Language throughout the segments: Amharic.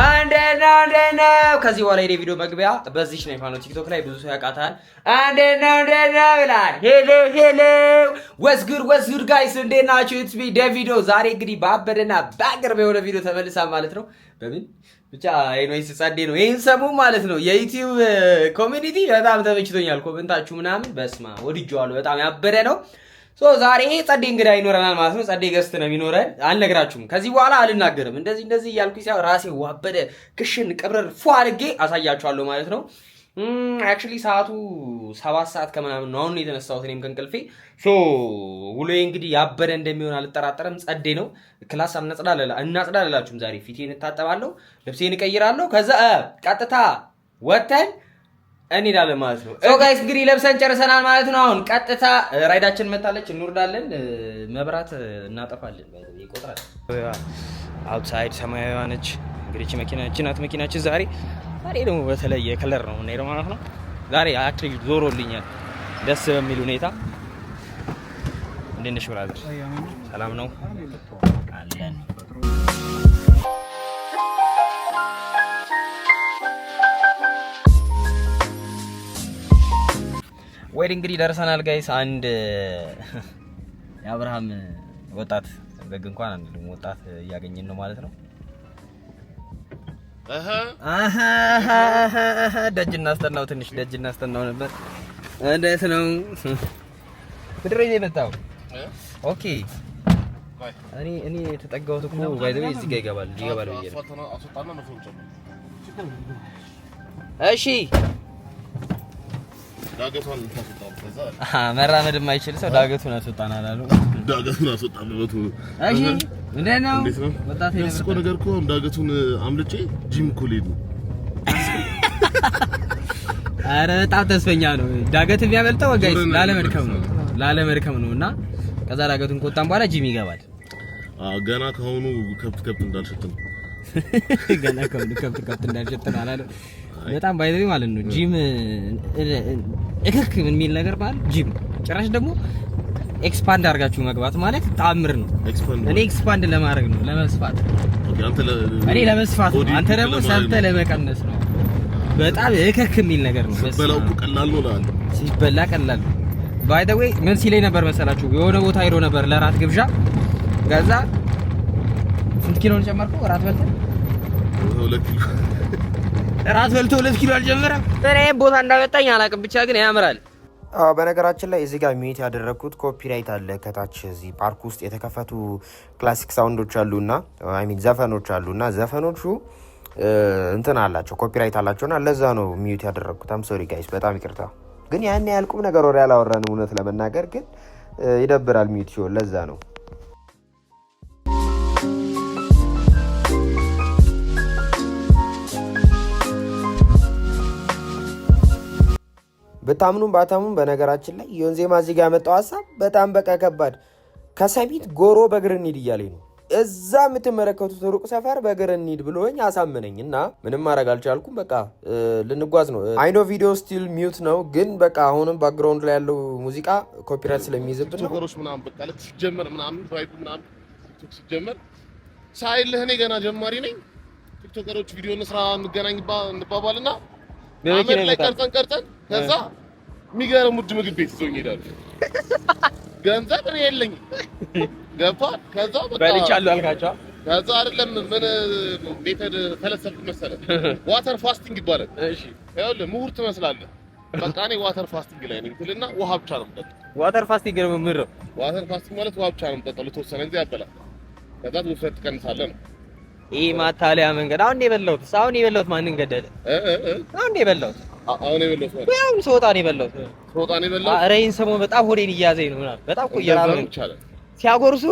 አንዴና ከዚህ በኋላ የኔ ቪዲዮ መግቢያ በዚህች ነው የፋኖ ቲክቶክ ላይ ብዙ ሰው ያውቃታል። አንዴና ይላል። ሄሎ ወስጉድ ጋይስ እንዴት ናችሁ? ኢትስ ሚ ዴቪዶ። ዛሬ እንግዲህ ባበደና ባገር የሆነ ቪዲዮ ተመልሳ ማለት ነው። በምን ብቻ ኤኒዌይስ ጸዴ ነው ይሄን ሰሙ ማለት ነው። የዩቲዩብ ኮሚኒቲ በጣም ተመችቶኛል። ኮሜንታችሁ ምናምን በስማ ወድጄዋለሁ። በጣም ያበደ ነው። ዛሬ ጸዴ እንግዳ ይኖረናል ማለት ነው። ጸዴ ገስት ነው የሚኖረን። አልነግራችሁም። ከዚህ በኋላ አልናገርም። እንደዚህ እያልኩኝ ሲያው ራሴ ዋበደ ክሽን ቅብረር ፏ አድርጌ አሳያችኋለሁ ማለት ነው። አክቹሊ ሰዓቱ 7 ሰዓት ከምናምን ነው አሁን የተነሳሁት እኔም ከእንቅልፌ። ውሎዬ እንግዲህ ያበደ እንደሚሆን አልጠራጠርም። ጸዴ ነው። ክላስ እናጽዳላችሁም። ዛሬ ፊቴን እታጠባለሁ፣ ልብሴን እቀይራለሁ። ከዛ ቀጥታ ወተን እንሄዳለን ማለት ነው። ጋይስ እንግዲህ ለብሰን ጨርሰናል ማለት ነው። አሁን ቀጥታ ራይዳችን መታለች፣ እንወርዳለን፣ መብራት እናጠፋለን። ይቆጥራል። አውትሳይድ ሰማያዊዋ ነች። እንግዲህ መኪናችን ዛሬ ደግሞ በተለየ ከለር ነው እና ማለት ነው። ዛሬ አክቹሊ ዞሮልኛል ደስ በሚል ሁኔታ። እንዴት ነሽ ብራዘር? ሰላም ነው አለን። ወይ እንግዲህ ደርሰናል ጋይስ። አንድ የአብርሃም ወጣት በግ እንኳን አንድ ወጣት እያገኘን ነው ማለት ነው። ደጅ እናስተናው ትንሽ ደጅ እናስተናው ነበር። እንዴት ነው ብድሬ የመጣው? ኦኬ እኔ ተጠጋሁት እኮ ባይ ዘ ወይ እዚህ ጋር ይገባል ብዬ ነው። እሺ ዳገቱን ተሰጣው ከዛ መራመድ የማይችል ሰው ዳገቱን አስወጣናል አሉ። ዳገቱን አስወጣናለቱ። እሺ እንዴት ነው ወጣት ይመስኮ ነገር እኮ ዳገቱን አምልጬ ጂም እኮ ልሄድ ነው። ኧረ በጣም ተስፈኛ ነው። ዳገት የሚያመልጠው ጋይስ ላለመድከም ነውና ከዛ ዳገቱን ከወጣን በኋላ ጂም ይገባል። ገና ከሆኑ ከብት እንዳልሸጥ ነው። ገና ከሆኑ ከብት እንዳልሸጥ ነው አላለ። በጣም ባይዘይ ማለት ነው። ጂም እከክ ምን የሚል ነገር ማለት ጂም ጭራሽ ደግሞ ኤክስፓንድ አድርጋችሁ መግባት ማለት ተአምር ነው። እኔ ኤክስፓንድ ለማድረግ ነው፣ ለመስፋት። እኔ ለመስፋት ነው፣ አንተ ደግሞ ሰርተ ለመቀነስ ነው። በጣም እከክ የሚል ነገር ነው። ሲበላው ቀላል ነው ላል ሲበላ ቀላል ነው። ባይ ዘ ዌይ ምን ሲለኝ ነበር መሰላችሁ? የሆነ ቦታ ሄዶ ነበር ለራት ግብዣ። ከዛ ስንት ኪሎ ነው ጨመርኩ? ራት በልተን 2 ኪሎ ራት በልቶ 2 ኪሎ አልጨመረም። እኔ ቦታ እንዳመጣኝ አላውቅም፣ ብቻ ግን ያምራል። በነገራችን ላይ እዚህ ጋር ሚዩት ያደረኩት ኮፒራይት አለ። ከታች እዚህ ፓርክ ውስጥ የተከፈቱ ክላሲክ ሳውንዶች አሉና ዘፈኖች አሉና ዘፈኖቹ እንትን አላቸው፣ ኮፒራይት አላቸውና ለዛ ነው ሚዩት ያደረኩት። አም ሶሪ ጋይስ፣ በጣም ይቅርታ። ግን ያን ያልቁም ነገር ወሬ ያላወራን እውነት ለመናገር ግን ይደብራል ሚዩት ሲሆን፣ ለዛ ነው። በታምኑም ባታምኑም በነገራችን ላይ ዮንዜማ እዚህ ጋር ያመጣው ሀሳብ በጣም በቃ ከባድ። ከሰሚት ጎሮ በእግር እንሂድ እያለኝ ነው። እዛ የምትመለከቱት ሩቅ ሰፈር በእግር እንሂድ ብሎኝ አሳመነኝ እና ምንም ማድረግ አልቻልኩም። በቃ ልንጓዝ ነው። አይኖ ቪዲዮ ስቲል ሚዩት ነው፣ ግን በቃ አሁንም ባክግራውንድ ላይ ያለው ሙዚቃ ኮፒራይት ስለሚይዝብን ነው። ቲክቶከሮች ምናምን በቃ ለትጀመር ምናምን ቫይቡ ምናምን ቲክቶክ ሲጀመር ሳይልህ እኔ ገና ጀማሪ ነኝ። ቲክቶከሮች ቪዲዮ እንስራ እንባባልና አመት ላይ ቀርጸን ከዛ የሚገርም ውድ ምግብ ቤት ይዞኝ ይሄዳሉ። ገንዘብ እኔ የለኝም ገባ። ከዛ በልቻለሁ አልካቸው። ከዛ አይደለም ምን ቤተድ ተለሰፍኩ መሰለህ። ዋተር ፋስቲንግ ይባላል። እሺ ይኸውልህ ምሁር ትመስላለህ። በቃ እኔ ዋተር ፋስቲንግ ላይ ነኝ ትልና ውሃ ብቻ ነው የምጠጣው። ዋተር ፋስቲንግ ነው የምምረው። ዋተር ፋስቲንግ ማለት ውሃ ብቻ ነው የምጠጣው ለተወሰነ ጊዜ ያበላል። ከዛ ውፍረት ትቀንሳለህ ነው። ይሄ ማታለያ መንገድ። አሁን የበላሁት ማንን ገደለ? አሁን የበላሁት ያው ሶጣ ነው የበላሁት። ኧረ ይሄን ሰሞን በጣም ሆዴን እያዘኝ ነው ምናምን። በጣም እኮ እየራበኝ ሲያጎርሱ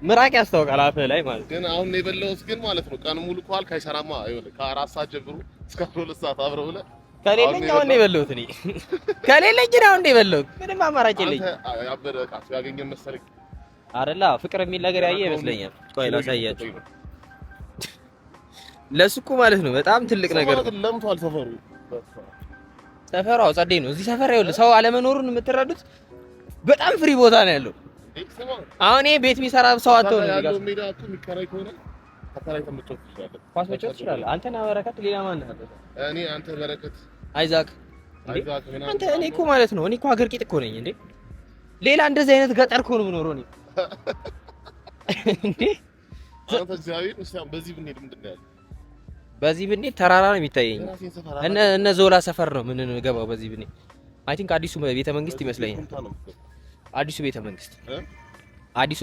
ምራቅ ያስታውቃል አፍህ ላይ ማለት ግን አሁን ነው የበላሁት። ግን ማለት ነው ቀን ሙሉ ኳል ካይሰራማ ይኸውልህ ከ4 ሰዓት ጀምሮ እስከ 12 ሰዓት አብረው ብለህ ከሌለኝ አሁን ነው የበላሁት። እኔ ከሌለኝ አሁን ነው የበላሁት። ምንም አማራጭ የለኝም። ያበደ ዕቃ ያገኘን መሰለኝ አይደለ? ፍቅር የሚል ነገር ያየ ይመስለኛል። ቆይ ላሳያችሁ። ለሱቁ ማለት ነው በጣም ትልቅ ነገር ነው። ለምቷል ሰፈሩ ጸዴ ነው። እዚህ ሰፈር ይኸውልህ ሰው አለመኖሩን የምትረዱት በጣም ፍሪ ቦታ ነው ያለው። አሁን ይሄ ቤት የሚሰራ ሰው አትሆን ያለው ሜዳ እኮ የሚከራይ ከሆነ ተከራይ ተመጫወት ትችላለህ። ኳስ መጫወት ትችላለህ። አንተና በረከት ሌላ ማን አለ? እኔ አንተ በረከት አይዛክ አንተ እኔ እኮ ማለት ነው እኔ እኮ ሀገር ቂጥ እኮ ነኝ እንዴ። ሌላ እንደዚህ አይነት ገጠር እኮ ነው የምኖረው እኔ እንዴ። አንተ እግዚአብሔር እስኪ በዚህ ብንሄድ ምንድን ነው ያለው? በዚህ ብንሄድ ተራራ ነው የሚታየኝ። እነ ዞላ ሰፈር ነው ምን ገባው። በዚህ ብንሄድ አይ ቲንክ አዲሱ ቤተ መንግስት ይመስለኛል። አዲሱ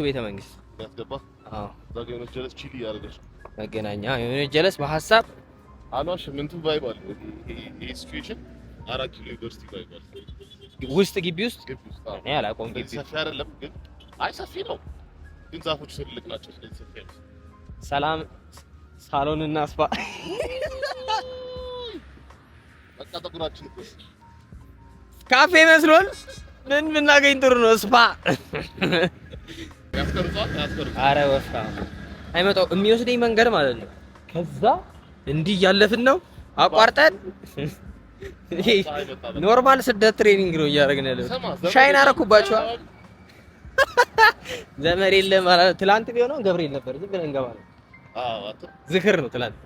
ቤተ መንግስት ያስገባ። አዎ ዛሬ የሆነ ጀለስ ቺሊ ያደረገች መገናኛ የሆነ ጀለስ በሐሳብ አሏሽ ምንቱ ቫይባል ይሄ ሲቹዌሽን 4 ኪሎ ዩኒቨርሲቲ ቫይባል ውስጥ ግቢ ውስጥ እኔ አላውቀውም። ግቢ ሰፊ አይደለም ግን አይ ሰፊ ነው ግን ዛፎች ትልቅ ናቸው። ስለዚህ ሰፊ ነው። ሰላም ሳሎን እና ስፓ በቃ ጠጉራችን ካፌ መስሎን ምን ብናገኝ ጥሩ ነው። ስፓ ኧረ ወፋ አይመጣው የሚወስደኝ መንገድ ማለት ነው። ከዛ እንዲህ እያለፍን ነው አቋርጠን ኖርማል ስደት ትሬኒንግ ነው እያደረግን ያለው። ሻይን አረኩባቸዋ ዘመድ የለም ማለት ትላንት ቢሆነው ገብርኤል ነበር። ዝም ብለን እንገባ ነው። ዝክር ነው ትላንት።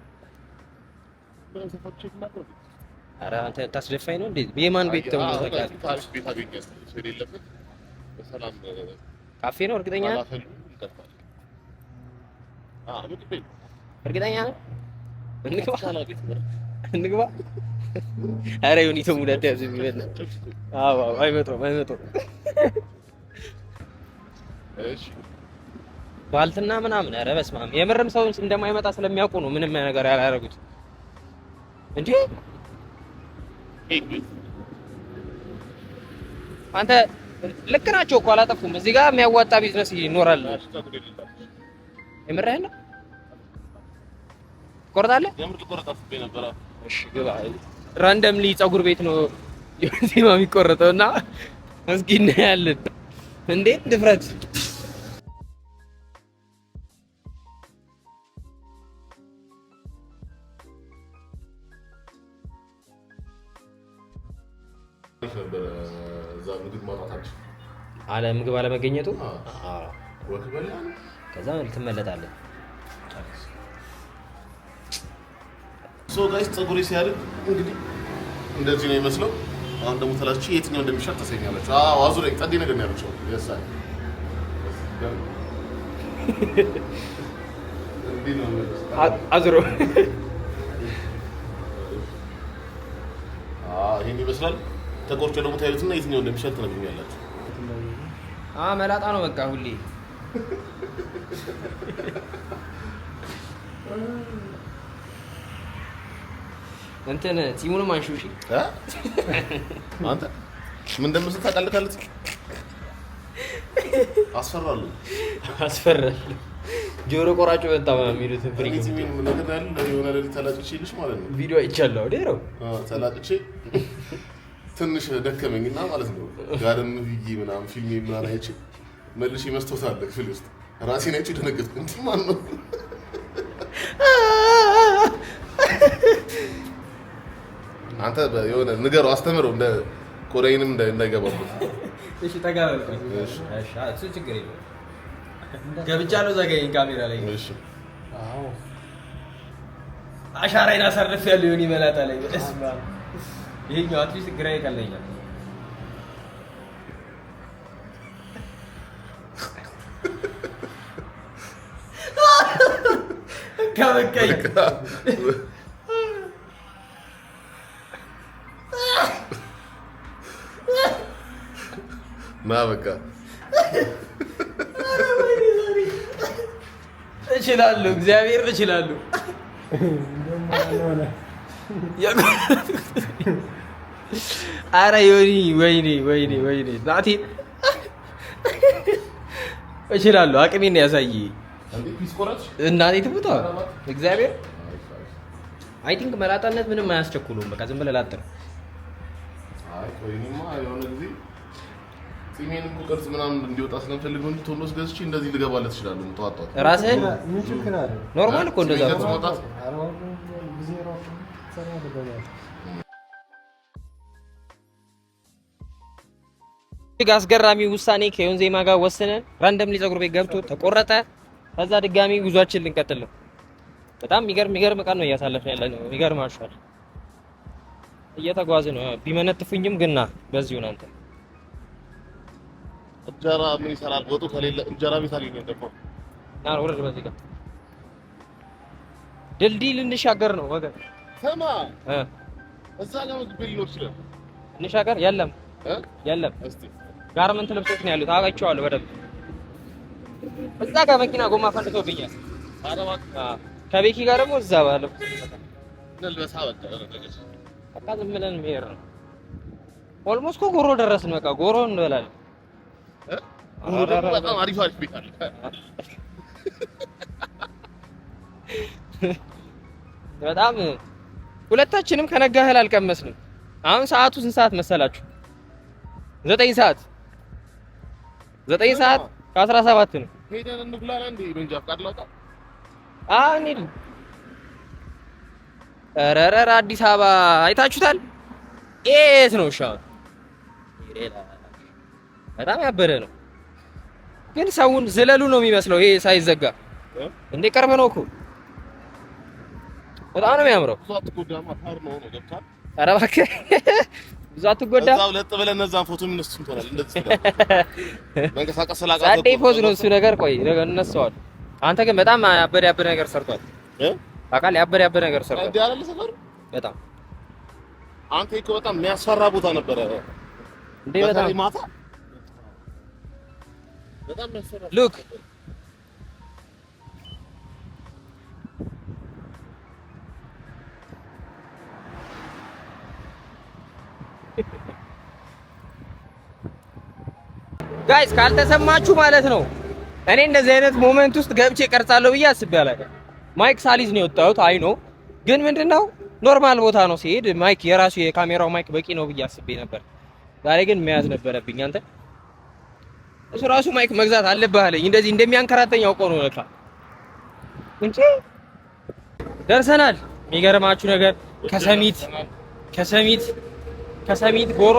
ኧረ አንተ ታስደፋኝ ነው እንዴ? የማን ቤት ነው? ካፌ ነው እርግጠኛ ነህ? እርግጠኛ ነህ? እንግባ። ኧረ ዮኒቶ ሙዳት ያዝ የሚበል አዎ አይመጣም። እሺ ባልትና ምናምን ኧረ በስመ አብ የምርም ሰው እንደማይመጣ ስለሚያውቁ ነው ምንም ነገር ያላደረጉት እንዴ። አንተ ልክ ናቸው እኮ አላጠፉም። እዚህ ጋር የሚያዋጣ ቢዝነስ ይኖራል። የምርህን ነው? ትቆርጣለህ? እሺ ግባ። ራንደምሊ ፀጉር ቤት ነው ዜማ የሚቆረጠው እና እስኪ እናያለን። እንዴት ድፍረት! ምግብ አለመገኘቱ ከዛ ትመለጣለህ። ጋይስ ፀጉሬ ሲያድግ እንግዲህ እንደዚህ ነው የሚመስለው። አሁን ደግሞ ተላች የትኛው እንደሚሻል ተሰኛላችሁ። አዙረኝ ጠዲ ነገር ነው ያለችው። ያሳይ እንዴ ነው አዙሮ ይሄን ይመስላል። ተቆርጬ ደግሞ ታዩትና የትኛው እንደሚሻል ትነግሩኛላችሁ። መላጣ ነው በቃ ሁሌ እንትን ቲሙን ማንሹሺ አንተ ምን እንደምትል ታውቃለህ? አስፈራለሁ። ጆሮ ቆራጭ በጣም የሚሉት ፍሪክ ምን ነገር ያለ የሆነ ለሊት ተላጭቼልሽ ማለት ነው። ቪዲዮ አይቻለሁ አይደል? ተላጭቼ ትንሽ ደከመኝና ማለት ነው ጋርም ብዬ ምናምን ፊልም ምናምን አይቼ መልሼ መስታወት አለ ክፍል ውስጥ ራሴን አይቼ ደነገጥኩ። እንዴ ማን ነው አንተ የሆነ ንገረው አስተምረው እንደ ኮሬንም እንዳይገባበት። እሺ ተጋበል። እሺ እሱ ችግር የለውም። ገብቻለሁ ዘጋኝ ካሜራ ላይ። እሺ አዎ አሻራዬን አሳርፌያለሁ። ይሁን ይመላጣ ላይ እስማ ይሄኛው አትሊስት ግራ ይቀለኛል። ከበቀኝ ና በቃ እችላለሁ፣ እግዚአብሔር እችላለሁ። ኧረ ዮኒ ወይኔ ናቲ እችላለሁ። አቅሜን ያሳይ እናቴ ትሙታ እግዚአብሔር። አይ ቲንክ መላጣነት ምንም አያስቸኩሉም። በቃ ዝም ብለህ ላጥር። አይ ቆይኝማ የሆነ ጊዜ ጺሜን እኮ ቅርጽ ምናምን እንዲወጣ ስለምፈልግ ነው። ቶሎስ ገዝቼ እንደዚህ ልገባለት እችላለሁ። ተዋጣው ራስህን ኖርማል እኮ እንደዛ ነው። አስገራሚ ውሳኔ ከዮንዜማ ጋር ወስነን ራንደምሊ ፀጉር ቤት ገብቶ ተቆረጠ። ከዛ ድጋሚ ጉዟችን ልንቀጥል ነው። በጣም የሚገርም ቀን ነው እያሳለፍን ያለ ነው። ይገርማችኋል። እየተጓዝ ነው። ቢመነጥፉኝም ግና በዚሁ ነው። አንተ እንጀራ ምን ይሰራል? ወጡ ከሌለ እንጀራ ቤት አልገኘም ደግሞ ና ወረድ። በዚህ ጋር ድልድይ ልንሻገር ነው ወገን። ሰማ እዛ ጋር ምግብ ሊኖር ይችላል። እንሻገር። የለም እስቲ ጋርመንት ልብሶች ነው ያሉት። አውቃቸዋለሁ በደንብ። እዛ ጋር መኪና ጎማ ፈንድቶብኛል። ከቤኪ ጋር ደግሞ እዛ ባለው ልበሳ በቃ ዝም ብለን መሄድ ነው። ኦልሞስት እኮ ጎሮ ደረስን። በቃ ጎሮ እንበላለን። በጣም አሪፍ ቤት አለ። በጣም ሁለታችንም ከነጋ እህል አልቀመስንም። አሁን ሰዓቱ ስንት ሰዓት መሰላችሁ? 9 ሰዓት ከ17 ነው። ሄደን እንብላለን እንዴ? መንጃ ፈቃድ ላውጣ? እንሂድ። ኧረ አዲስ አበባ አይታችሁታል? የት ነው ሻው? በጣም ያበደ ነው። ግን ሰውን ዝለሉ ነው የሚመስለው። ይሄ ሳይዘጋ እንዴ ቅርብ ነው እኮ። በጣም ነው የሚያምረው። ኧረ እባክህ ብዙ አትጎዳ። እዛው ለጥ ብለን እነዛን ፎቶ የምንነሱ እንተናል። እንደዚህ መንቀሳቀስ ስላቃተው ዛዴ ፖዝ ነው እሱ ነገር። ቆይ እነሳዋለሁ። አንተ ግን በጣም ያበደ ነገር ሰርቷል። አቃል ያበደ ነገር ሰርቷል። እንዴ አይደል ሰፈር? በጣም አንተ እኮ በጣም የሚያስፈራ ቦታ ነበረ እንዴ። በጣም ማታ በጣም የሚያስፈራ ሉክ ጋይስ ካልተሰማችሁ ማለት ነው። እኔ እንደዚህ አይነት ሞመንት ውስጥ ገብቼ ቀርጻለሁ ብዬ አስቤ አላውቅም። ማይክ ሳሊዝ ነው የወጣሁት። አይ ኖ ግን ምንድነው ኖርማል ቦታ ነው ሲሄድ ማይክ የራሱ የካሜራው ማይክ በቂ ነው ብዬ አስቤ ነበር። ዛሬ ግን መያዝ ነበረብኝ። አንተ እሱ ራሱ ማይክ መግዛት አለብህ አለኝ። እንደዚህ እንደሚያንከራተኝ አውቀው ነው ለካ እንጂ ደርሰናል። የሚገርማችሁ ነገር ከሰሚት ጎሮ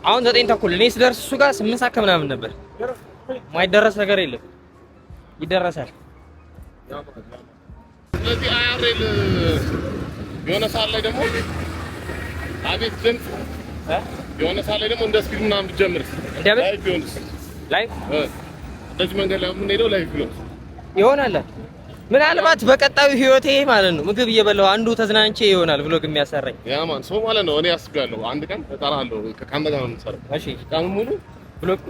አሁን 9 ተኩል እኔ ስደርስ እሱ ጋር 8 ሰዓት ከምናምን ነበር። ማይደረስ ነገር የለም፣ ይደረሳል። ስለዚህ አያሬል የሆነ ሰዓት ላይ ደግሞ አቤት ድምፅ የሆነ ሰዓት ላይ ደግሞ እንደ ስፒድ ምናምን ብትጀምር ላይቭ ቢሆንስ? ላይቭ እንደዚህ መንገድ ላይ የምንሄደው ላይቭ ቢሆንስ ይሆናል። ምናልባት በቀጣዩ ህይወቴ ማለት ነው ምግብ እየበላሁ አንዱ ተዝናንቼ ይሆናል ብሎግ የሚያሰራኝ ያማን ሰው ማለት ነው። እኔ አስቤያለሁ አንድ ቀን እጠራለሁ ከአንተ ጋር ነው የምንሰራው። እሺ ቀን ሙሉ ብሎግ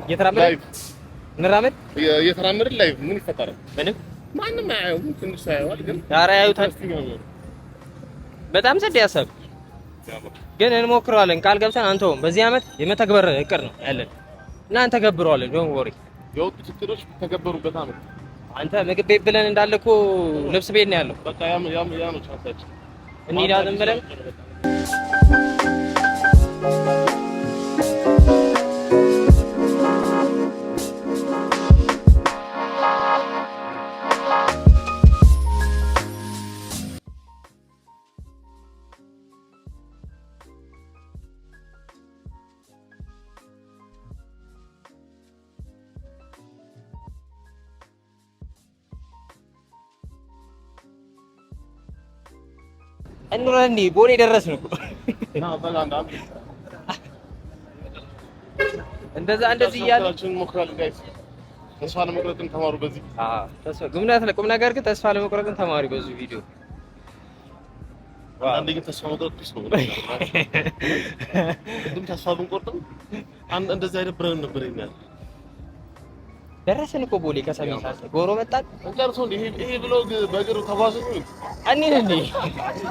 እየተራመድን ላይቭ ምን ይፈጠራል? ምንም ማንም አያየውም። ትንሽ ያየዋል ግን ኧረ ያዩታል። በጣም ሰድ ያሰብ ግን እንሞክረዋለን። ቃል ገብተን አንተውም በዚህ አመት የመተግበር እቅድ ነው ያለን እና እንተገብረዋለን። ዶንት ወሪ የወጡ ችግሮች ተገበሩበት አመት አንተ ምግብ ቤት ብለን እንዳለ እኮ ልብስ ቤት ነው ያለው። በቃ ያ ነው ቻንሳችን። እንሂዳለን ብለን እንዴ ቦሌ ደረስን እኮ። እንደዚህ እያልን ሞክራለን ጋይስ። ተስፋ ለመቁረጥን ተማሩ በዚህ። ቁም ነገር ግን ተስፋ ለመቁረጥን ተማሩ በዚህ ቪዲዮ። አንዴ ግን ተስፋ መቁረጥ ቢስ ነው። ግን ተስፋ ብንቆርጥም እንደዚህ አይደብረንም ነበር ይላል። ደረስን እኮ ቦሌ ከሰሚት ጎሮ መጣን። እንጨርሶ ይሄ ብሎግ በእግሩ ተጓዙ እንዴ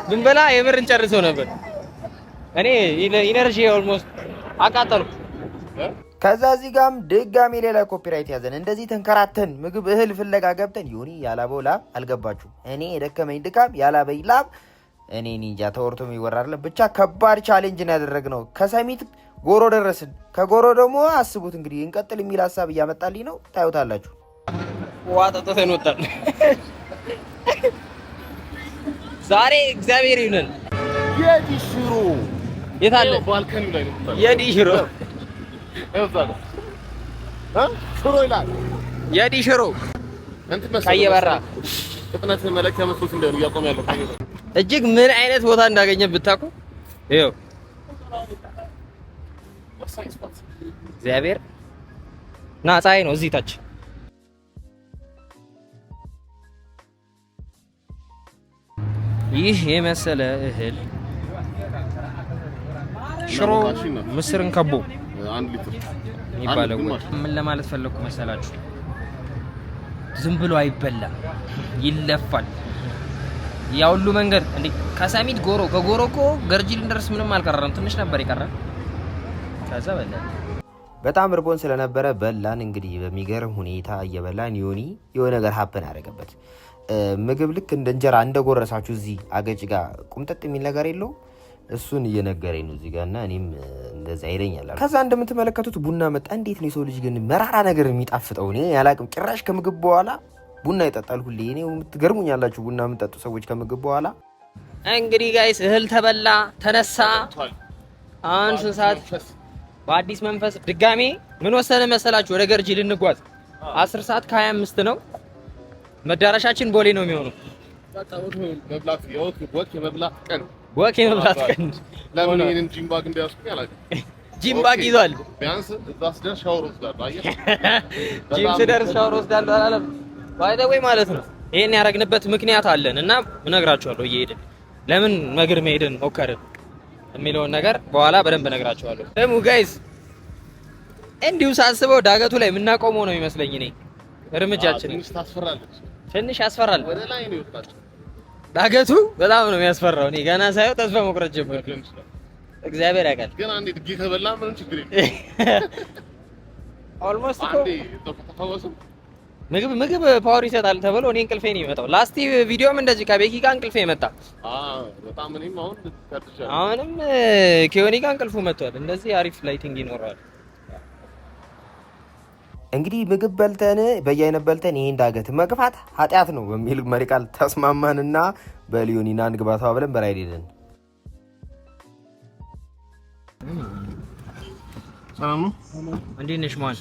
ብንበላ የምር እንጨርሰው ነበር። እኔ ኢነርጂ ኦልሞስት አቃጠልኩ። ከዛ እዚህ ጋርም ድጋሜ ሌላ ኮፒራይት ያዘን። እንደዚህ ተንከራተን ምግብ እህል ፍለጋ ገብተን ዮኒ ያላበው ላብ አልገባችሁም። እኔ የደከመኝ ድካም ያላበኝ ላብ እኔ ኒንጃ ተወርቶ የሚወራ አይደለም። ብቻ ከባድ ቻሌንጅ ነው ያደረግነው። ከሰሚት ጎሮ ደረስን። ከጎሮ ደግሞ አስቡት እንግዲህ እንቀጥል የሚል ሀሳብ እያመጣልኝ ነው። ታዩታላችሁ። ዋጣጣተን ወጣን ዛሬ። እግዚአብሔር ይሁን። የዲሽሩ የት አለ? ባልከኒው ላይ ነው። የዲ ሽሮ እዛው ሽሮ ይላል። የዲ ሽሮ እንትን መሰለህ ካየበራ ፍጥነት መለኪያ መስሎት እንደሆነ እያቆመ ያለው ካየበራ እጅግ ምን አይነት ቦታ እንዳገኘ ብታውቁ። ይኸው እግዚአብሔር ና ፀሐይ ነው እዚህ ታች። ይህ የመሰለ እህል ሽሮ ምስርን ከቦ 1 ሊትር ይባላል። ምን ለማለት ፈለኩ መሰላችሁ? ዝም ብሎ አይበላም፣ ይለፋል። ያ ሁሉ መንገድ እንዴ ከሰሚት ጎሮ፣ ከጎሮ እኮ ገርጂ ልንደርስ ምንም አልቀረም፣ ትንሽ ነበር የቀረን። ከዛ በላን። በጣም ርቦን ስለነበረ በላን። እንግዲህ በሚገርም ሁኔታ እየበላን ዮኒ የሆነ ነገር ሀፕን አደረገበት። ምግብ ልክ እንደ እንጀራ እንደጎረሳችሁ እዚህ አገጭ ጋር ቁምጠጥ የሚል ነገር የለው፣ እሱን እየነገረኝ ነው እዚህ ጋር እና እኔም እንደዛ ይለኛል። ከዛ እንደምትመለከቱት ቡና መጣ። እንዴት ነው የሰው ልጅ ግን መራራ ነገር የሚጣፍጠው? እኔ ያላቅም። ጭራሽ ከምግብ በኋላ ቡና ይጠጣል ሁሌ። እኔ የምትገርሙኝ ያላችሁ ቡና የምጠጡ ሰዎች ከምግብ በኋላ። እንግዲህ ጋይስ እህል ተበላ ተነሳ። አሁን ስንት ሰዓት? በአዲስ መንፈስ ድጋሜ ምን ወሰነ መሰላችሁ? ወደ ገርጂ ልንጓዝ 10 ሰዓት ከ25 ነው። መዳረሻችን ቦሌ ነው የሚሆነው። ወክ የመብላት ቀን ለምን ይሄንን ጂምባግ እንዲያስኩኝ አላውቅም። ጂምባግ ይዟል። ቢያንስ እዛ ስደርስ ሻወር ወስዳለሁ። አየህ ጂም ስደርስ ሻወር ወስዳለሁ አላለም ባይ ዘ ወይ ማለት ነው። ይሄን ያደረግንበት ምክንያት አለን እና እነግራችኋለሁ። እየሄድን ለምን መግር መሄድን ሞከርን የሚለውን ነገር በኋላ በደንብ እነግራችኋለሁ። ደግሞ ጋይስ እንዲሁ ሳስበው ዳገቱ ላይ የምናቆመው ነው የሚመስለኝ እኔ። እርምጃችን ትንሽ ያስፈራል። ወደ ላይ ነው የወጣችው። ዳገቱ በጣም ነው የሚያስፈራው። እኔ ገና ሳየው ተስፋ መቁረጥ ጀመርኩ። እግዚአብሔር ያውቃል። ግን አንዴ ድጊ ከበላ ምንም ችግር የለም። ኦልሞስት እኮ አንዴ ተፈወሰ። ምግብ ፓወር ይሰጣል ተብሎ እኔ እንቅልፌ ነው የሚመጣው። ላስት ቪዲዮም እንደዚህ ከቤኪ ጋር እንቅልፌ መጣ። በጣም እኔም አሁንም ከዮኒ ጋር እንቅልፉ መጥቷል። እንደዚህ አሪፍ ላይቲንግ ይኖራል። እንግዲህ ምግብ በልተን በየአይነት በልተን ይሄን ዳገት መግፋት ኃጢአት ነው በሚል መሪ ቃል ተስማማንና በሊዮኒና እንግባታ ብለን በራይድ ሄድን። ሰላም ነው። እንዴት ነሽ ማን?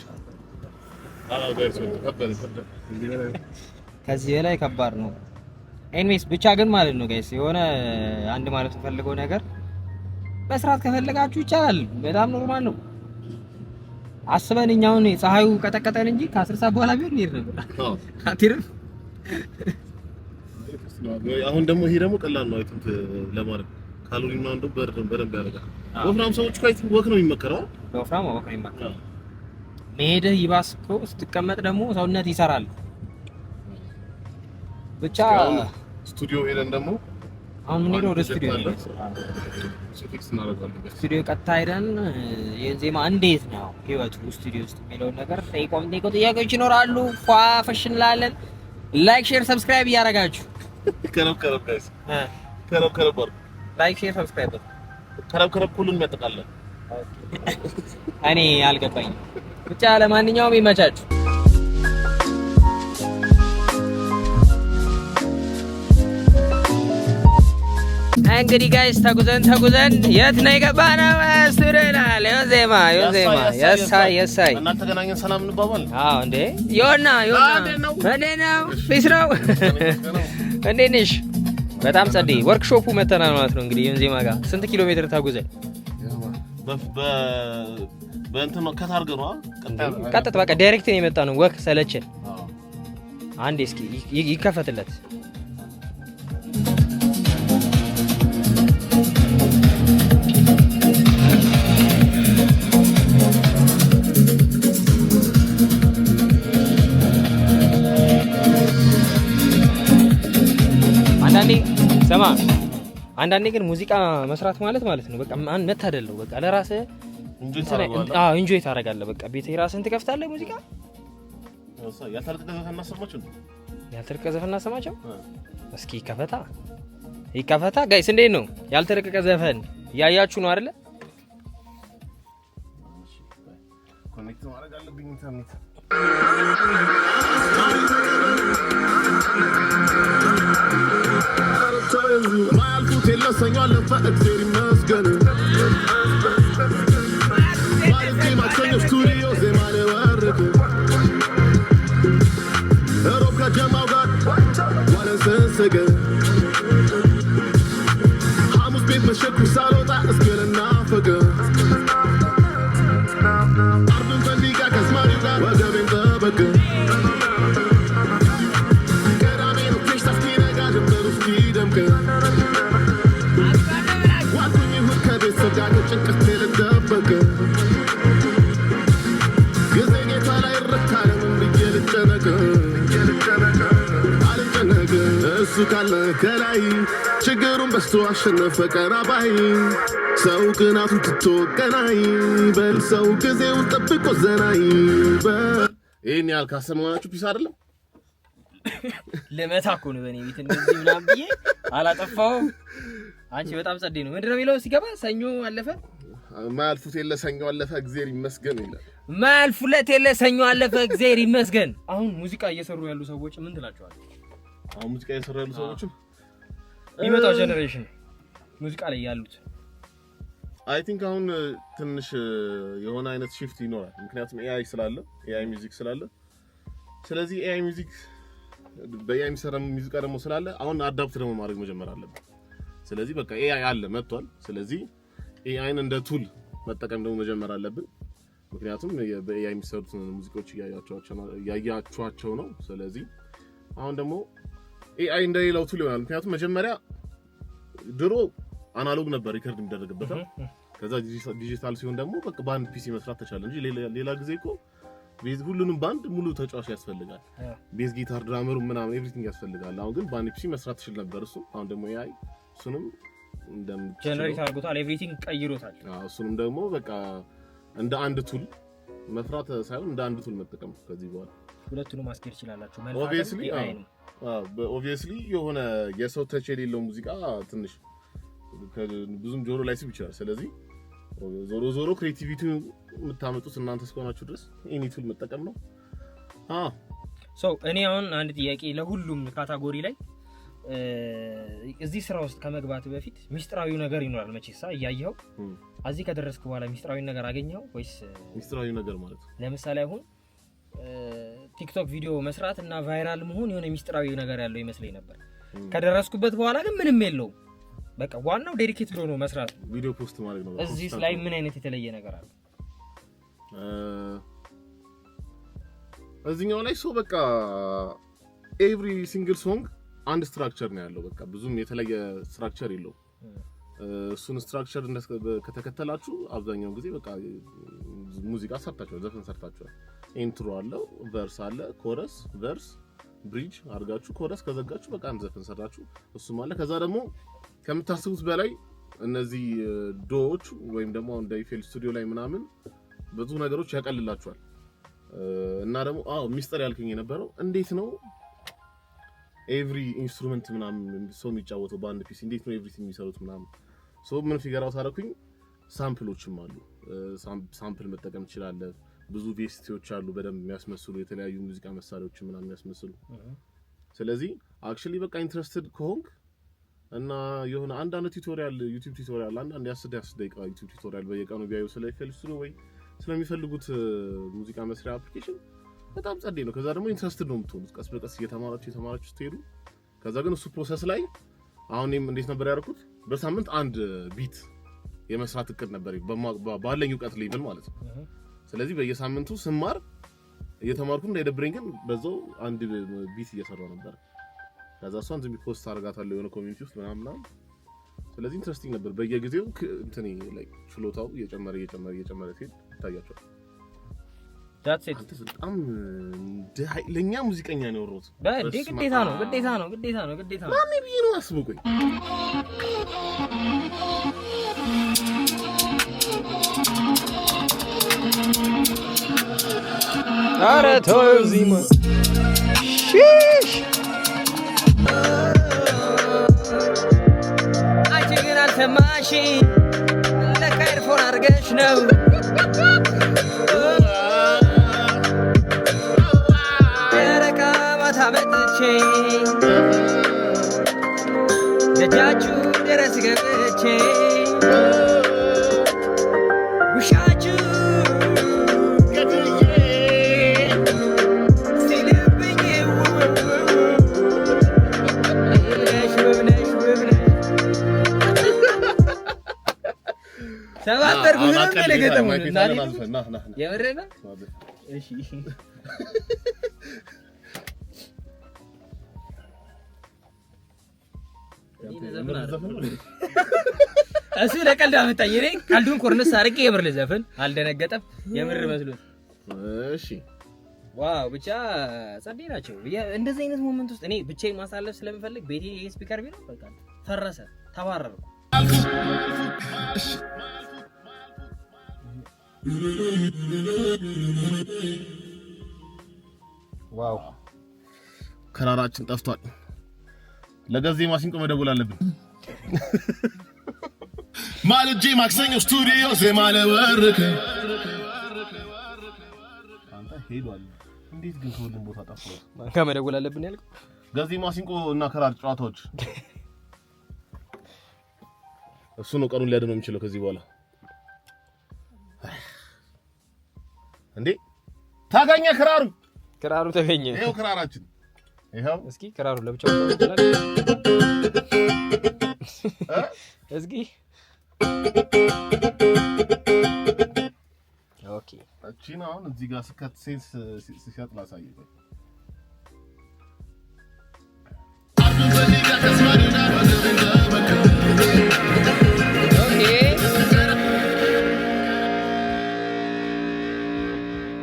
ከዚህ በላይ ከባድ ነው። ኤኒዌይስ ብቻ ግን ማለት ነው ጋይስ የሆነ አንድ ማለት ፈልገው ነገር መስራት ከፈለጋችሁ ይቻላል። በጣም ኖርማል ነው። አስበን እኛውን ፀሐዩ ቀጠቀጠን እንጂ ከ10 ሰዓት በኋላ ቢሆን ይሄድ ነበር። አትርፍ። አሁን ደግሞ ይሄ ደግሞ ቀላል ነው አይተም ለማድረግ ካሎሪ ነው እንደው በደንብ ያደርጋል። ወፍራም ሰዎች ካይት ወክ ነው የሚመከረው። ወፍራም ወክ ነው የሚመከረው። መሄድህ ይባስ እኮ ስትቀመጥ ደግሞ ሰውነት ይሰራል። ብቻ ስቱዲዮ ሄደን ደግሞ አሁን ምን ወደ ስቱዲዮ ነው ፊክስ እናደርጋለን። ስቱዲዮ ቀጥታ ሄደን የዜማ እንዴት ነው ህይወቱ ስቱዲዮ ውስጥ የሚለውን ነገር ጠይቆም ጥያቄዎች ይኖራሉ። ፋሽን ላለን ላይክ ሼር ሰብስክራይብ እያደረጋችሁ ከረብ ጋይስ ከረብ ላይክ ሼር ሰብስክራይብ ከረብ ሁሉን ያጠቃልላል። እኔ አልገባኝም። ብቻ ለማንኛውም ይመቻችሁ። እንግዲህ ጋይስ ተጉዘን የት ነው የገባነው? ስቱዲዮናል ዮንዜማ የሳይ እና ተገናኘን ሰላም እንባባል። አዎ እንዴ ዮና እንዴት ነው? ፒስ ነው። እንዴት ነሽ? በጣም ጸዴ ወርክሾፑ መተናል ማለት ነው። እንግዲህ ዮንዜማ ጋር ስንት ኪሎ ሜትር ተጉዘን? በእንትን ነው ከታርገ ነው ቀጥታ በቃ ዳይሬክት ነው የመጣ ነው። ወክ ሰለቸን። አንዴ እስኪ ይከፈትለት። አንዳንዴ ግን ሙዚቃ መስራት ማለት ነው በቃ ማን መታደለው በቃ ለራስህ ኢንጆይ ታደርጋለህ። በቃ ቤትህ ራስህን ትከፍታለህ። ሙዚቃ ያልተረቀቀ ዘፈን እናሰማቸው እስኪ። ይከፈታ ጋይስ እንዴት ነው ያልተረቀቀ ዘፈን እያያችሁ ነው አይደለ? ኮኔክት ማድረግ አለብኝ ኢንተርኔት ማልኩት የለሰኛል ለፈእግዚአብሔር ይመስገን ሰገ ሐሙስ ቤት መሸኩ ሳልወጣ እስክልና ፈገ አርብን ፈንዲቃ ከስማሪው ጋር ወገቤን ጠበቀ ቅዳሜ ነው ፌሽታ እስኪነጋ ድንበር ውስጥ ይደምቅ ዋልኩኝ እሑድ ከቤተሰብ ጋር ጭንቀት ልደበቅ ጊዜ ጌታ ላይ ረካለም ብዬ ልጨነቅ አልጨነቅ እሱ ካለ ከላይ ችግሩን በስቶ አሸነፈ ቀራባይ ሰው ቅናቱን ትቶ ቀናይ በል ሰው ጊዜውን ጠብቆ ዘናይ ይህን ያህል ካሰማናችሁ ፒስ አይደለም ለመታ እኮ ነው በእኔ ቤት እንደዚህ ምናምን ብዬ አላጠፋሁም። አንቺ በጣም ጸዴ ነው። ምንድን ነው የሚለው ሲገባ ሰኞ አለፈ ማያልፉት የለ ሰኞ አለፈ እግዚአብሔር ይመስገን ይላል። ማያልፉለት የለ ሰኞ አለፈ እግዚአብሔር ይመስገን። አሁን ሙዚቃ እየሰሩ ያሉ ሰዎች ምን ትላቸዋለህ? አሁን ሙዚቃ እየሰሩ ያሉ ሰዎች የሚመጣው ጀነሬሽን ሙዚቃ ላይ ያሉት አይ ቲንክ አሁን ትንሽ የሆነ አይነት shift ይኖራል። ምክንያቱም AI ስላለ AI ሚውዚክ ስላለ ስለዚህ AI ሚውዚክ በAI የሚሰራ ሙዚቃ ደግሞ ስላለ አሁን አዳፕት ደግሞ ማድረግ መጀመር አለብን። ስለዚህ በቃ AI አለ መጥቷል። ስለዚህ AIን እንደ ቱል መጠቀም ደግሞ መጀመር አለብን። ምክንያቱም በAI የሚሰሩት ሙዚቃዎች ያያችኋቸው ነው። ስለዚህ አሁን ደግሞ AI እንደሌላው ቱል ይሆናል። ምክንያቱም መጀመሪያ ድሮ አናሎግ ነበር ሪከርድ የሚደረግበት ከዛ ዲጂታል ሲሆን ደግሞ በቃ ባንድ ፒሲ መስራት ተቻለ እንጂ ሌላ ጊዜ እኮ ቤዝ ሁሉንም ባንድ ሙሉ ተጫዋች ያስፈልጋል። ቤዝ ጊታር ድራመሩ ምናምን ኤቭሪቲንግ ያስፈልጋል። አሁን ግን ባንድ ፒሲ መስራት ትችል ነበር እሱ። አሁን ደግሞ AI እሱንም ጀነሬት አድርጎታል፣ ኤቭሪቲንግ ቀይሮታል። እሱንም ደግሞ በቃ እንደ አንድ ቱል መፍራት ሳይሆን እንደ አንድ ቱል መጠቀም ከዚህ በኋላ ሁለቱንም ማስኬድ ይችላልላችሁ። ኦብቪየስሊ የሆነ የሰው ተች የሌለው ሙዚቃ ትንሽ ብዙም ጆሮ ላይ ሲብ ይችላል። ስለዚህ ዞሮ ክሬቲቪቲው የምታመጡት እናንተ እስከሆናችሁ ድረስ ኤኒ ቱል መጠቀም ነው። እኔ አሁን አንድ ጥያቄ ለሁሉም ካታጎሪ ላይ እዚህ ስራ ውስጥ ከመግባት በፊት ሚስጥራዊ ነገር ይኖራል መቼሳ እያየኸው እዚህ ከደረስክ በኋላ ሚስጥራዊ ነገር አገኘኸው ወይስ? ሚስጥራዊ ነገር ማለት ለምሳሌ አሁን ቲክቶክ ቪዲዮ መስራት እና ቫይራል መሆን የሆነ ሚስጥራዊ ነገር ያለው ይመስለኝ ነበር። ከደረስኩበት በኋላ ግን ምንም የለውም። በቃ ዋናው ዴዲኬት ብሎ ነው መስራት፣ ቪዲዮ ፖስት ማድረግ ነው። እዚህ ላይ ምን አይነት የተለየ ነገር አለ? እዚህኛው ላይ ሰው በቃ ኤቭሪ ሲንግል ሶንግ አንድ ስትራክቸር ነው ያለው። በቃ ብዙም የተለየ ስትራክቸር የለው። እሱን ስትራክቸር ከተከተላችሁ አብዛኛው ጊዜ በቃ ሙዚቃ ሰርታችኋል፣ ዘፈን ሰርታችኋል። ኢንትሮ አለው፣ ቨርስ አለ፣ ኮረስ፣ ቨርስ፣ ብሪጅ አድርጋችሁ ኮረስ ከዘጋችሁ በቃ አንድ ዘፈን ሰራችሁ። እሱም አለ። ከዛ ደግሞ ከምታስቡት በላይ እነዚህ ዶዎች ወይም ደግሞ እንደ ኢፌል ስቱዲዮ ላይ ምናምን ብዙ ነገሮች ያቀልላችኋል። እና ደግሞ ሚስጥር ያልከኝ የነበረው እንዴት ነው ኤቭሪ ኢንስትሩመንት ምናምን ሰው የሚጫወተው በአንድ ፒሲ እንዴት ነው ኤቭሪቲንግ የሚሰሩት ምናምን ምን ፊገር አውት አደረኩኝ። ሳምፕሎችም አሉ። ሳምፕል መጠቀም ትችላለህ። ብዙ ቬስቲዎች አሉ በደንብ የሚያስመስሉ የተለያዩ ሙዚቃ መሳሪያዎች ምናምን የሚያስመስሉ። ስለዚህ አክቹሊ በቃ ኢንትረስትድ ከሆንክ እና የሆነ አንዳንድ ቱቶሪያል ዩቲዩብ ቱቶሪያል አንዳንድ 10 ደቂቃ ዩቲዩብ ቱቶሪያል በየቀኑ ቢያዩ ስለሚፈልጉ ወይ ስለሚፈልጉት ሙዚቃ መስሪያ አፕሊኬሽን በጣም ጸዴ ነው። ከዛ ደግሞ ኢንትረስትድ ነው የምትሆኑት ቀስ በቀስ እየተማራችሁ ስትሄዱ። ከዛ ግን እሱ ፕሮሰስ ላይ አሁን እንዴት ነበር ያደረኩት? በሳምንት አንድ ቢት የመስራት እቅድ ነበር ባለኝ እውቀት ሌቭል ማለት ነው። ስለዚህ በየሳምንቱ ስማር እየተማርኩ እንዳይደብረኝ ግን በዛው አንድ ቢት እየሰራው ነበር። ከዛ እሷን ዝም ፖስት አደርጋታለሁ የሆነ ኮሚኒቲ ውስጥ ምናምን። ስለዚህ ኢንትረስቲንግ ነበር። በየጊዜው እንትኔ ላይክ ችሎታው እየጨመረ ሲሄድ ይታያቸዋል። that's it በጣም ለኛ ሙዚቀኛ ነው ወሮት ግዴታ ነው ማን ቢዩ ነው አስቡኝ። ኧረ ተው ዚማ አንቺ ግን አልሰማሽ ለካ ኤርፎን አድርገሽ ነው የረካ ማታ መጥቼ ደጃችሁ ድረስ ገብቼ ውሻችሁ ገድዬ ሲልብኝ ለገጠሙ የምሬና እሺ እሱ ለቀልድ አመጣኝ። እኔ ቀልዱን ኮርነስ አድርጌ የምር ልዘፍን አልደነገጠም። የምር መስሎት እሺ ዋው ብቻ ጸዴ ናቸው። እንደዚህ አይነት ሞመንት ውስጥ እኔ ብቻዬን ማሳለፍ ስለምፈልግ ቤቴ ስፒከር ቢኖር በቃ ፈረሰ፣ ተባረርኩ። ዋው ከራራችን ጠፍቷል። ለገዜ ማሲንቆ መደወል አለብን። ማለጄ ማክሰኞ ስቱዲዮ ዜማ ለወርክ አንተ ሄዷል። እንዴት ግን ከሁሉም ቦታ ጠፋው? ከመደወል አለብን ያልከው ገዜ ማሲንቆ እና ከራር ጨዋታዎች እሱ ነው ቀኑን ሊያድነው የሚችለው ከዚህ በኋላ። እንዴ ታገኘ ክራሩ ተገኘ። ይሄው ክራራችን ይሄው። እስኪ ክራሩ ለብቻው ይችላል። እስኪ ኦኬ እቺን አሁን እዚህ ጋር ስከት ሴንስ ሲሸጥ ላሳየው። ኦኬ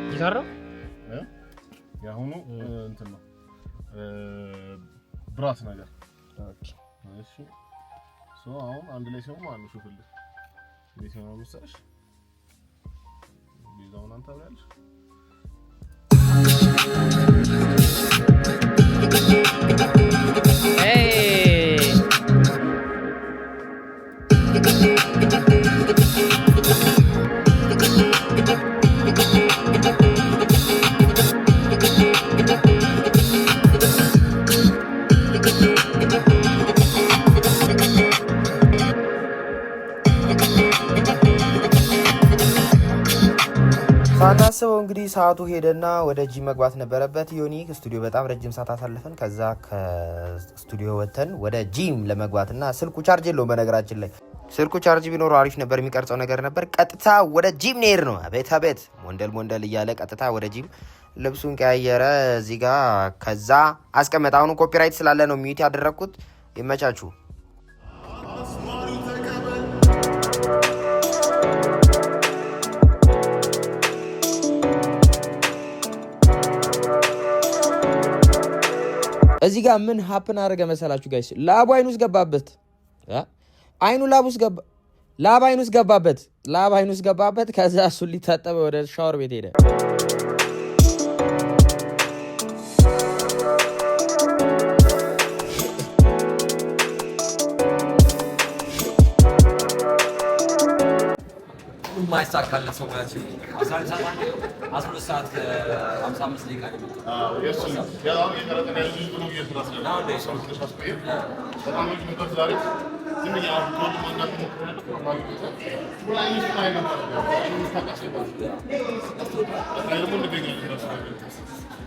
ጊታር ያሁኑ እንትን ነው ብራስ ነገር። ኦኬ እሺ ሶ አሁን አንድ ላይ ሲሆን ማለት ነው ሹፍልህ እንዴት ነው መሰለሽ ቢዛውን አንተ አብራለሽ ሳናስበው እንግዲህ ሰዓቱ ሄደና ወደ ጂም መግባት ነበረበት። ዮኒ ስቱዲዮ በጣም ረጅም ሰዓት አሳልፈን ከዛ ከስቱዲዮ ወተን ወደ ጂም ለመግባትና ስልኩ ቻርጅ የለውም። በነገራችን ላይ ስልኩ ቻርጅ ቢኖረው አሪፍ ነበር፣ የሚቀርጸው ነገር ነበር። ቀጥታ ወደ ጂም ነር ነው። አቤት ሞንደል እያለ ቀጥታ ወደ ጂም ልብሱን ቀያየረ እዚህ ጋር። ከዛ አስቀመጠ። አሁን ኮፒራይት ስላለ ነው ሚዩት ያደረኩት። ይመቻችሁ። እዚህ ጋር ምን ሀፕን አደረገ መሰላችሁ ጋይስ? ላብ አይኑ ውስጥ ገባበት። አይኑ ላብ አይኑ ውስጥ ገባበት። ከዛ እሱን ሊታጠበ ወደ ሻወር ቤት ሄደ። ማይሳካለት ሰው ጋር 12 ሰዓት ከ55 ደቂቃ ነው።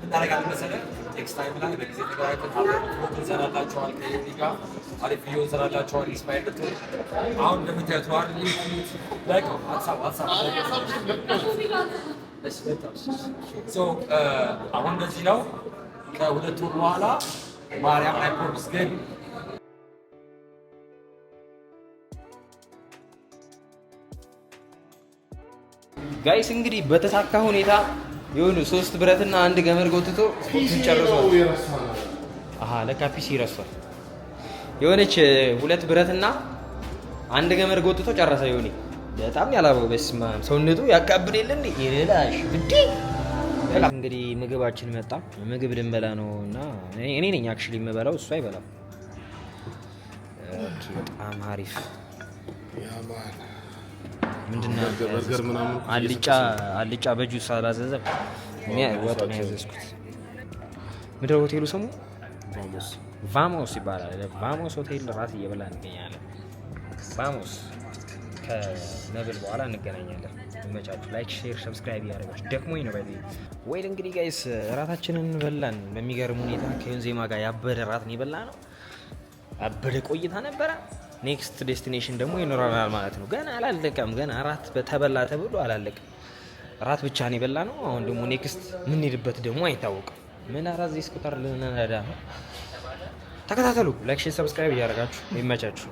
እናደርጋለን መሰለህ ቴክስት ታይም ላይ በጊዜ ተገራይተን ፎቶ እንሰራላችኋል። ከዩኒ ጋር አሪፍ ቪዲዮ እንሰራላችኋል። ኢንስፓየር ብትሆን አሁን እንደምታዩት ነው አይደል? ላይክ ዋትስአፕ አሁን እንደዚህ ነው። ከሁለት ወር በኋላ ማርያም ላይ ፕሮሚስ ገቢ ጋይስ እንግዲህ በተሳካ ሁኔታ የሆኑ 3 ብረትና 1 ገመድ ጎትቶ ስፖርቱን ጨርሷል። ለካ ፒሲ ረሷል። የሆነች 2 ብረትና 1 ገመድ ጎትቶ ጨረሰ። የሆነ በጣም ያላበው በስማ ሰውነቱ ያካብድ የለ እንዴ ይላሽ ግዲ። እንግዲህ ምግባችን መጣ። ምግብ ልንበላ ነውና እኔ ነኝ አክቹሊ የምበላው፣ እሱ አይበላም። በጣም አሪፍ ምንድነው አልጫ በጁስ አላዘዘም። እኔ ወጥ ነው ያዘዝኩት። ምድረ ሆቴሉ ስሙ ቫሞስ ይባላል። ቫሞስ ሆቴል ራት እየበላን እንገኛለን። ቫሞስ ከነብል በኋላ እንገናኛለን። ይመቻችሁ። ላይክ፣ ሼር፣ ሰብስክራይብ ያደርጋችሁ። ደክሞኝ ነው ባይዘይ ወይ እንግዲህ ጋይስ ራታችንን በላን። በሚገርም ሁኔታ ከዮንዜማ ጋር ያበደ ራት ነው የበላነው። አበደ ቆይታ ነበረ። ኔክስት ዴስቲኔሽን ደግሞ ይኖረናል ማለት ነው። ገና አላለቀም። ገና እራት በተበላ ተብሎ አላለቀም። እራት ብቻ ነው የበላ ነው። አሁን ደግሞ ኔክስት ምን ሄድበት ደግሞ አይታወቅም። ምን አራት ዚህ ስኩተር ልንነዳ ነው። ተከታተሉ። ላይክ፣ ሼር፣ ሰብስክራይብ እያደረጋችሁ ይመቻችሁ።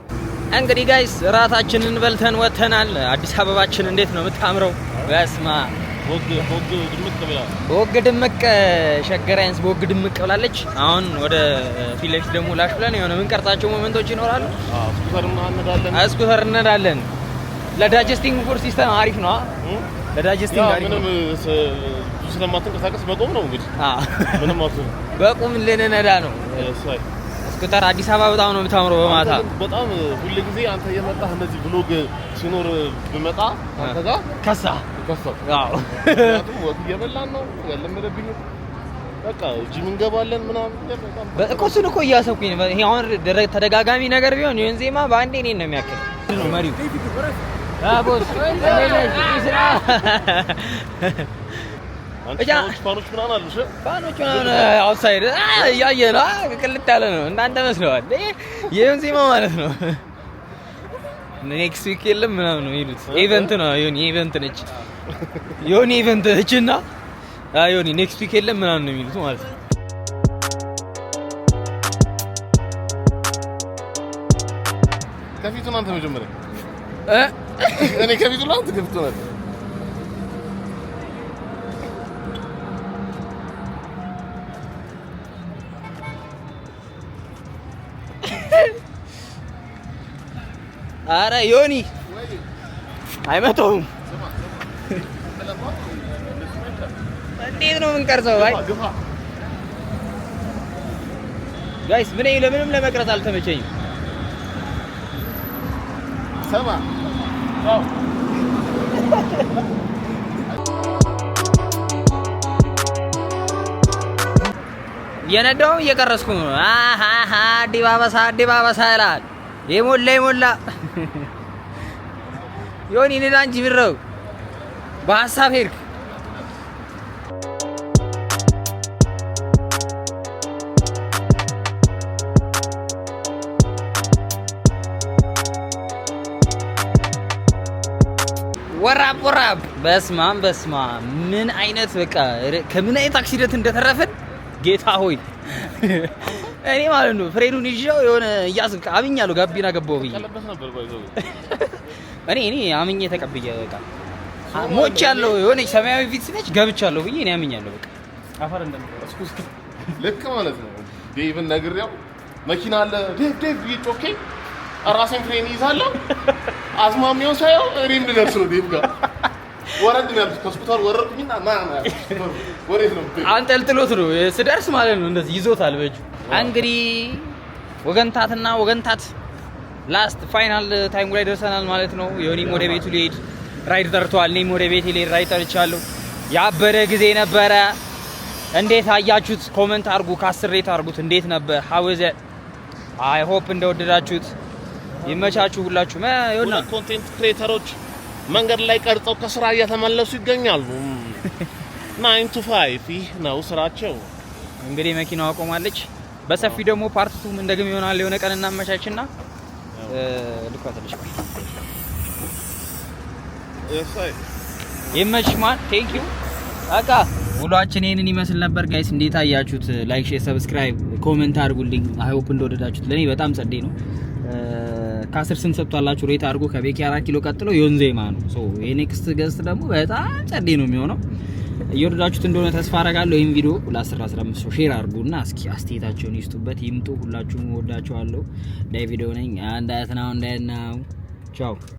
እንግዲህ ጋይስ እራታችንን በልተን ወተናል። አዲስ አበባችን እንዴት ነው የምታምረው? በስማ በወግ ድምቅ ሸገራይንስ በወግ ድምቅ ብላለች። አሁን ወደ ፊት ለፊት ደግሞ ላሽ ብለን የሆነ የምንቀርጻቸው ሞመንቶች ይኖራሉ። ስኩተር እንነዳለን። ለዳይጀስቲንግ ፎር ሲስተም አሪፍ ነው። ለዳይጀስቲንግ አሪፍ ነው። ስለማትንቀሳቀስ በቆም ነው እንግዲህ። ምንም አትሆንም። በቆም ልንነዳ ነው። ስኩተር አዲስ አበባ በጣም ነው የምታምረው በማታ። በጣም ሁሉ ጊዜ አንተ የመጣህ እንደዚህ ብሎግ ሲኖር ብመጣ አንተ ጋር ከሳ አዎ ወጥ እየበላን ነው ያለመደብኝ። በቃ ጂም እንገባለን ምናምን በቃ እሱን እኮ እያሰብኩኝ ነው። ይሄ አሁን ተደጋጋሚ ነገር ቢሆን ይሁን ዜማ በአንዴ እኔን ነው የሚያክል መሪው ቦስ ስራ ፋኖች ምናምን አሉ። ፋኖች ምናምን አውትሳይድ እያየህ ነው። ቅልጥ ያለ ነው። እናንተ መስለዋል። ይሁን ዜማ ማለት ነው። ኔክስት ዊክ የለም ምናምን ነው የሚሉት። ኢቨንት ነው ዮኒ ኢቨንት ነች። ዮኒ ኢቨንት ነችና ዮኒ ኔክስት ዊክ የለም ምናምን ነው የሚሉት ማለት ነው። ከፊቱ ነው አንተ መጀመሪያ እኔ ከፊቱ ነው አንተ ከፊቱ ነው። አረ ዮኒ አይመጣውም። እንዴት ነው የምንቀርጸው? አይ ጋይስ ምን ለምንም ለመቅረጽ አልተመቸኝም። ሰማ አው የነዳው እየቀረስኩ ነው። አሃ ዲባባሳ ይላል። የሞላ ዮኒ ንዳ እንጂ ብረው በሀሳብ ሄድክ። ወራብ በስማም ምን አይነት በቃ ከምን አይነት አክሲደንት እንደተረፈን ጌታ ሆይ እኔ ማለት ነው ፍሬዱን ይዤው የሆነ እያስብካ አምኛለሁ። ጋቢና ገባው ብዬ እኔ አምኜ ተቀብዬ በቃ ሞች ያለው የሆነ ሰማያዊ ፊት ነች ገብቻለሁ ብዬ እኔ አምኛለሁ። በቃ አፈር እንደምትቀስኩ ልክ ማለት ነው። ዴቭን ነግሬው መኪና አለ ዴቭ ይጮኬ ራሴን ፍሬን ይዛለሁ። አዝማሚያው ሳይው እኔም ልደርስ ነው ዴቭ ጋር ወረድ ነው ከስኩተር ወረድኩኝና ወሬት ነው አንጠልጥሎት ነው ስደርስ ማለት ነው። እንደዚህ ይዞታል በእጁ። እንግዲህ ወገንታት ላስት ፋይናል ታይሙ ላይ ደርሰናል ማለት ነው። ዮኒም ወደ ቤቱ ሊሄድ ራይድ ጠርቷል። እኔም ወደ ቤቴ ሊሄድ ራይድ ጠርቻለሁ። ያበረ ጊዜ ነበረ። እንዴት አያችሁት? ኮሜንት አድርጉ። ከ10 ሬት አድርጉት። እንዴት ነበር? ሀውዘ አይ ሆፕ እንደወደዳችሁት። ይመቻችሁ ሁላችሁም። ይሁንና ኮንቴንት ክሬተሮች መንገድ ላይ ቀርጸው ከስራ እየተመለሱ ይገኛሉ። 9 to 5 ይህ ነው ስራቸው። እንግዲህ መኪናዋ ቆማለች። በሰፊ ደግሞ ፓርት 2 እንደግም ይሆናል። የሆነ ቀን እናመቻችና ልኳተልሽ ይመችማል። ቴንክ ዩ በቃ ውሏችን ይሄንን ይመስል ነበር ጋይስ። እንዴት አያችሁት? ላይክ፣ ሼር፣ ሰብስክራይብ፣ ኮሜንት አድርጉልኝ። አይ ሆፕ እንደወደዳችሁት። ለኔ በጣም ጸዴ ነው። ከ10 ስንት ሰጥቷላችሁ? ሬት አድርጎ ከቤኪ 4 ኪሎ ቀጥሎ ዮንዜማ ነው። ሶ የኔክስት ገስት ደግሞ በጣም ጸዴ ነው የሚሆነው። እየወደዳችሁት እንደሆነ ተስፋ አደርጋለሁ። ይሄን ቪዲዮ ለ10-15 ሰው ሼር አድርጉና እስኪ አስተያየታችሁን ይስጡበት። ይምጡ። ሁላችሁም ወዳችኋለሁ። ዳይ ቪዲዮ ነኝ። አንድ አይነት ነው ቻው